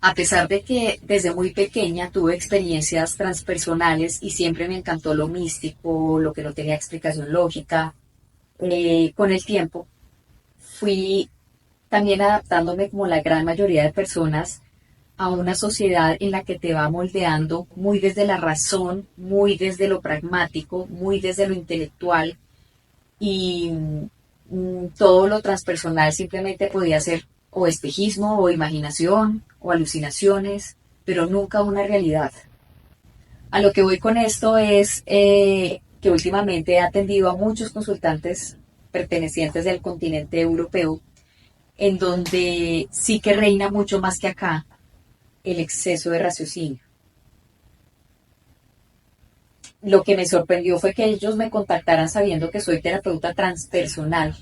A pesar de que desde muy pequeña tuve experiencias transpersonales y siempre me encantó lo místico, lo que no tenía explicación lógica, con el tiempo fui también adaptándome como la gran mayoría de personas a una sociedad en la que te va moldeando muy desde la razón, muy desde lo pragmático, muy desde lo intelectual y todo lo transpersonal simplemente podía ser o espejismo o imaginación o alucinaciones, pero nunca una realidad. A lo que voy con esto es que últimamente he atendido a muchos consultantes pertenecientes del continente europeo, en donde sí que reina mucho más que acá el exceso de raciocinio. Lo que me sorprendió fue que ellos me contactaran sabiendo que soy terapeuta transpersonal,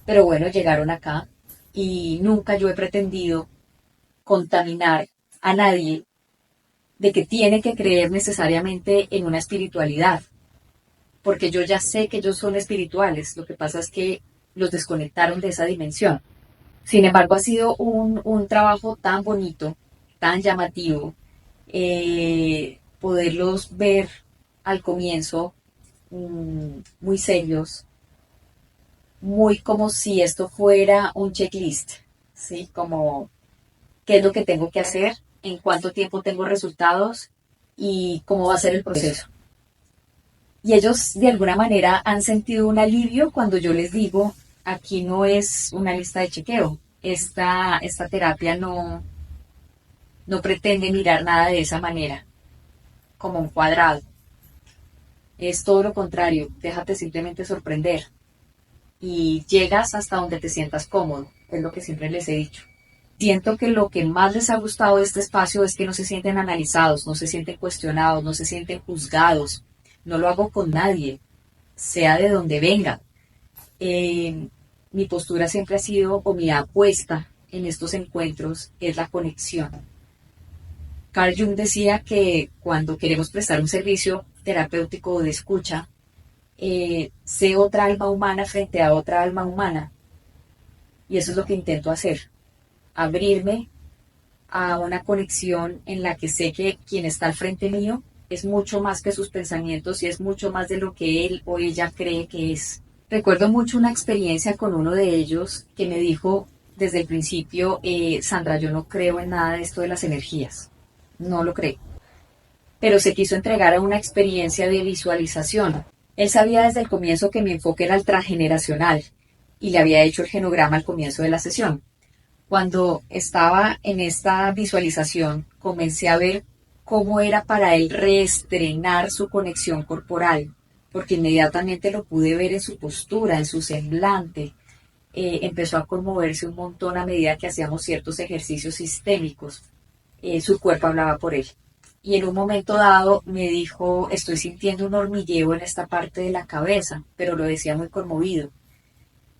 pero bueno, llegaron acá y nunca yo he pretendido contaminar a nadie de que tiene que creer necesariamente en una espiritualidad, porque yo ya sé que ellos son espirituales, lo que pasa es que los desconectaron de esa dimensión. Sin embargo, ha sido un trabajo tan bonito, tan llamativo, poderlos ver al comienzo muy serios, muy como si esto fuera un checklist, ¿sí? Como qué es lo que tengo que hacer, en cuánto tiempo tengo resultados y cómo va a ser el proceso. Y ellos de alguna manera han sentido un alivio cuando yo les digo, aquí no es una lista de chequeo, esta terapia no pretende mirar nada de esa manera, como un cuadrado. Es todo lo contrario, déjate simplemente sorprender y llegas hasta donde te sientas cómodo, es lo que siempre les he dicho. Siento que lo que más les ha gustado de este espacio es que no se sienten analizados, no se sienten cuestionados, no se sienten juzgados. No lo hago con nadie, sea de donde venga. Eh, Mi postura siempre ha sido, o mi apuesta en estos encuentros, es la conexión. Carl Jung decía que cuando queremos prestar un servicio terapéutico o de escucha, sé otra alma humana frente a otra alma humana. Y eso es lo que intento hacer, abrirme a una conexión en la que sé que quien está al frente mío es mucho más que sus pensamientos y es mucho más de lo que él o ella cree que es. Recuerdo mucho una experiencia con uno de ellos que me dijo desde el principio, Sandra, yo no creo en nada de esto de las energías, no lo creo, pero se quiso entregar a una experiencia de visualización. Él sabía desde el comienzo que mi enfoque era el transgeneracional y le había hecho el genograma al comienzo de la sesión. Cuando estaba en esta visualización, comencé a ver cómo era para él reestrenar su conexión corporal, porque inmediatamente lo pude ver en su postura, en su semblante. Empezó a conmoverse un montón a medida que hacíamos ciertos ejercicios sistémicos. Su cuerpo hablaba por él. Y en un momento dado me dijo, estoy sintiendo un hormigueo en esta parte de la cabeza, pero lo decía muy conmovido.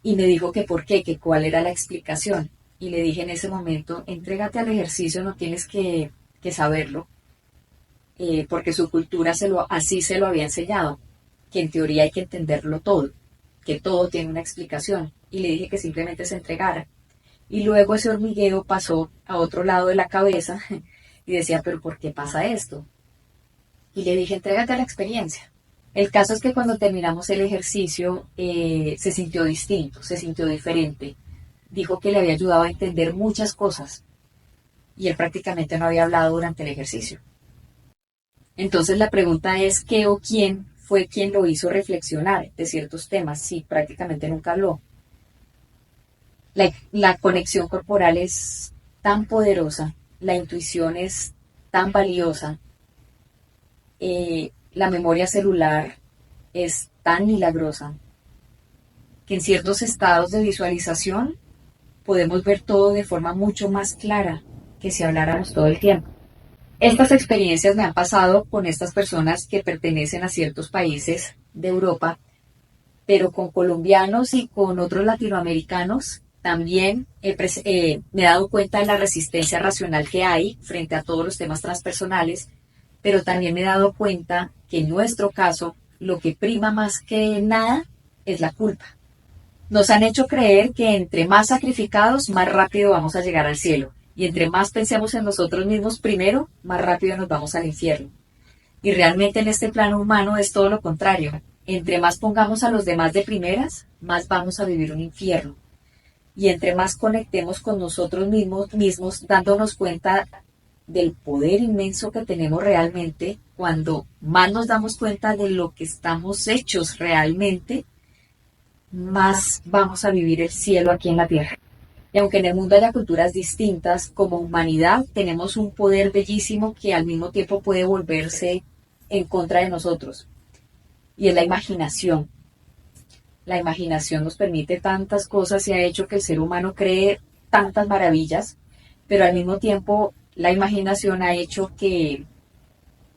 Y me dijo que por qué, que cuál era la explicación. Y le dije en ese momento, entrégate al ejercicio, no tienes que saberlo, porque su cultura así se lo había enseñado, que en teoría hay que entenderlo todo, que todo tiene una explicación. Y le dije que simplemente se entregara. Y luego ese hormigueo pasó a otro lado de la cabeza y decía, pero ¿por qué pasa esto? Y le dije, entrégate a la experiencia. El caso es que cuando terminamos el ejercicio se sintió distinto, se sintió diferente. Dijo que le había ayudado a entender muchas cosas y él prácticamente no había hablado durante el ejercicio. Entonces la pregunta es, ¿qué o quién fue quien lo hizo reflexionar de ciertos temas si prácticamente nunca habló? La conexión corporal es tan poderosa, la intuición es tan valiosa, la memoria celular es tan milagrosa que en ciertos estados de visualización podemos ver todo de forma mucho más clara que si habláramos todo el tiempo. Estas experiencias me han pasado con estas personas que pertenecen a ciertos países de Europa, pero con colombianos y con otros latinoamericanos también me he dado cuenta de la resistencia racional que hay frente a todos los temas transpersonales, pero también me he dado cuenta que en nuestro caso lo que prima más que nada es la culpa. Nos han hecho creer que entre más sacrificados, más rápido vamos a llegar al cielo. Y entre más pensemos en nosotros mismos primero, más rápido nos vamos al infierno. Y realmente en este plano humano es todo lo contrario. Entre más pongamos a los demás de primeras, más vamos a vivir un infierno. Y entre más conectemos con nosotros mismos, dándonos cuenta del poder inmenso que tenemos realmente, cuando más nos damos cuenta de lo que estamos hechos realmente, más vamos a vivir el cielo aquí en la tierra. Y aunque en el mundo haya culturas distintas, como humanidad tenemos un poder bellísimo que al mismo tiempo puede volverse en contra de nosotros. Y es la imaginación. La imaginación nos permite tantas cosas y ha hecho que el ser humano cree tantas maravillas, pero al mismo tiempo la imaginación ha hecho que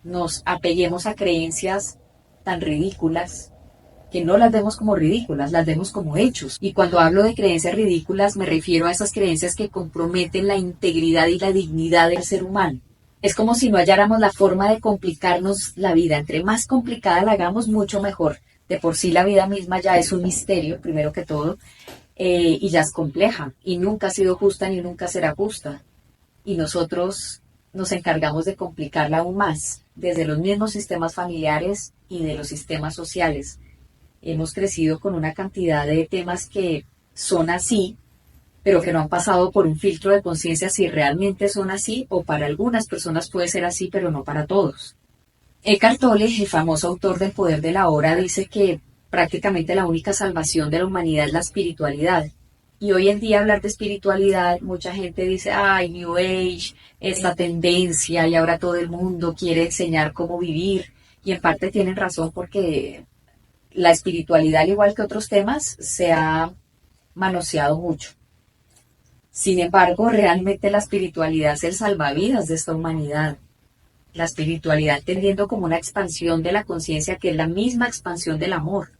nos apeguemos a creencias tan ridículas que no las vemos como ridículas, las vemos como hechos. Y cuando hablo de creencias ridículas me refiero a esas creencias que comprometen la integridad y la dignidad del ser humano. Es como si no halláramos la forma de complicarnos la vida. Entre más complicada la hagamos, mucho mejor. De por sí la vida misma ya es un misterio, primero que todo, y ya es compleja, y nunca ha sido justa ni nunca será justa. Y nosotros nos encargamos de complicarla aún más, desde los mismos sistemas familiares y de los sistemas sociales. Hemos crecido con una cantidad de temas que son así, pero que no han pasado por un filtro de conciencia si realmente son así, o para algunas personas puede ser así, pero no para todos. Eckhart Tolle, el famoso autor del Poder de la Hora, dice que prácticamente la única salvación de la humanidad es la espiritualidad. Y hoy en día hablar de espiritualidad, mucha gente dice, ay, New Age, esta tendencia, y ahora todo el mundo quiere enseñar cómo vivir. Y en parte tienen razón porque la espiritualidad, al igual que otros temas, se ha manoseado mucho. Sin embargo, realmente la espiritualidad es el salvavidas de esta humanidad. La espiritualidad entendiendo como una expansión de la conciencia que es la misma expansión del amor.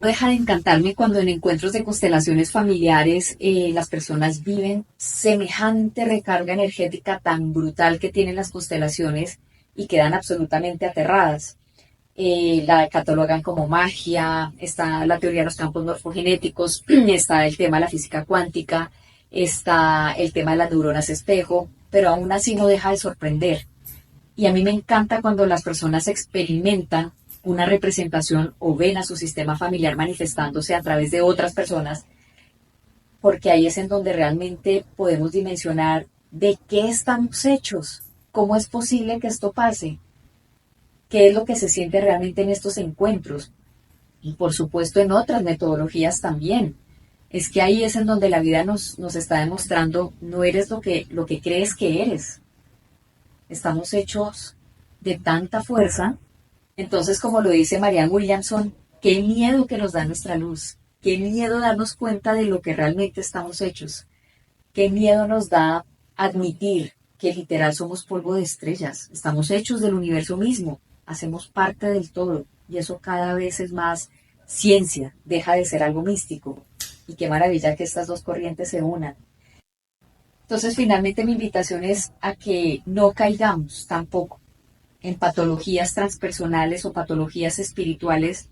No deja de encantarme cuando en encuentros de constelaciones familiares las personas viven semejante recarga energética tan brutal que tienen las constelaciones y quedan absolutamente aterradas. La catalogan como magia, está la teoría de los campos morfogenéticos, está el tema de la física cuántica, está el tema de las neuronas espejo, pero aún así no deja de sorprender. Y a mí me encanta cuando las personas experimentan una representación o ven a su sistema familiar manifestándose a través de otras personas, porque ahí es en donde realmente podemos dimensionar de qué estamos hechos, cómo es posible que esto pase, qué es lo que se siente realmente en estos encuentros y por supuesto en otras metodologías también. Es que ahí es en donde la vida nos está demostrando no eres lo que crees que eres. Estamos hechos de tanta fuerza. Entonces, como lo dice Marianne Williamson, qué miedo que nos da nuestra luz, qué miedo darnos cuenta de lo que realmente estamos hechos, qué miedo nos da admitir que literal somos polvo de estrellas, estamos hechos del universo mismo, hacemos parte del todo y eso cada vez es más ciencia, deja de ser algo místico. Y qué maravilla que estas dos corrientes se unan. Entonces, finalmente mi invitación es a que no caigamos tampoco en patologías transpersonales o patologías espirituales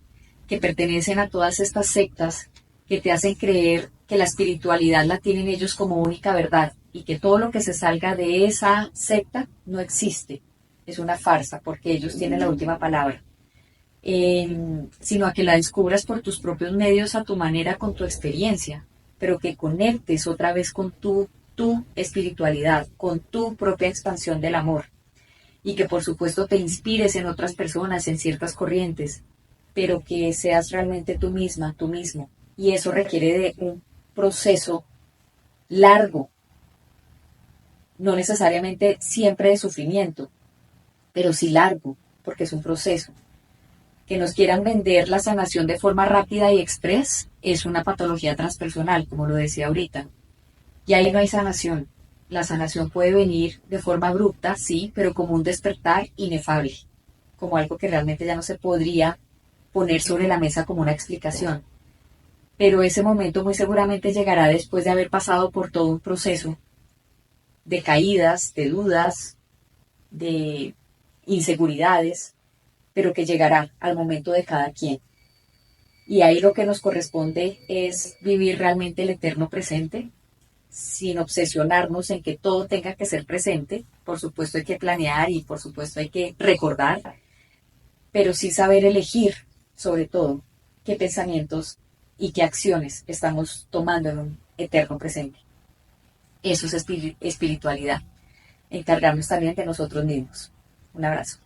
que pertenecen a todas estas sectas que te hacen creer que la espiritualidad la tienen ellos como única verdad y que todo lo que se salga de esa secta no existe. Es una farsa porque ellos tienen la última palabra. Sino a que la descubras por tus propios medios, a tu manera, con tu experiencia, pero que conectes otra vez con tu espiritualidad, con tu propia expansión del amor y que por supuesto te inspires en otras personas, en ciertas corrientes, pero que seas realmente tú misma, tú mismo. Y eso requiere de un proceso largo, no necesariamente siempre de sufrimiento, pero sí largo, porque es un proceso. Que nos quieran vender la sanación de forma rápida y express es una patología transpersonal, como lo decía ahorita. Y ahí no hay sanación. La sanación puede venir de forma abrupta, sí, pero como un despertar inefable, como algo que realmente ya no se podría poner sobre la mesa como una explicación. Pero ese momento muy seguramente llegará después de haber pasado por todo un proceso de caídas, de dudas, de inseguridades, pero que llegará al momento de cada quien. Y ahí lo que nos corresponde es vivir realmente el eterno presente, sin obsesionarnos en que todo tenga que ser presente. Por supuesto hay que planear y por supuesto hay que recordar, pero sí saber elegir, sobre todo, qué pensamientos y qué acciones estamos tomando en un eterno presente. Eso es espiritualidad. Encargarnos también de nosotros mismos. Un abrazo.